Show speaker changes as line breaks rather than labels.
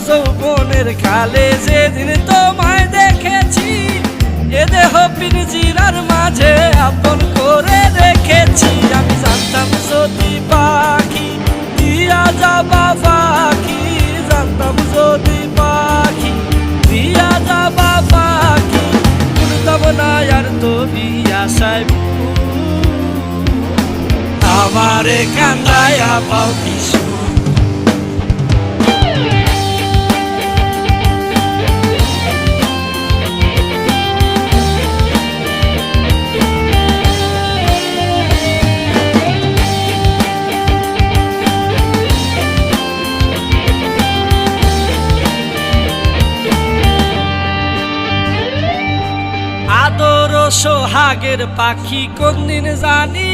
যৌবনের কালে যেদিন তোমায় দেখেছি, এ দেহ পিঞ্জিরার মাঝে আপন করে রেখেছি। আমি জানতাম যদি পাখি দিয়া যাবা পাখি, জানতাম যদি পাখি দিয়া যাবা পাখি, করতাম না আর তোরই আশায় আমারে কান্দায়া পাও কিছু। আদর সোহাগের পাখি কোনদিন জানি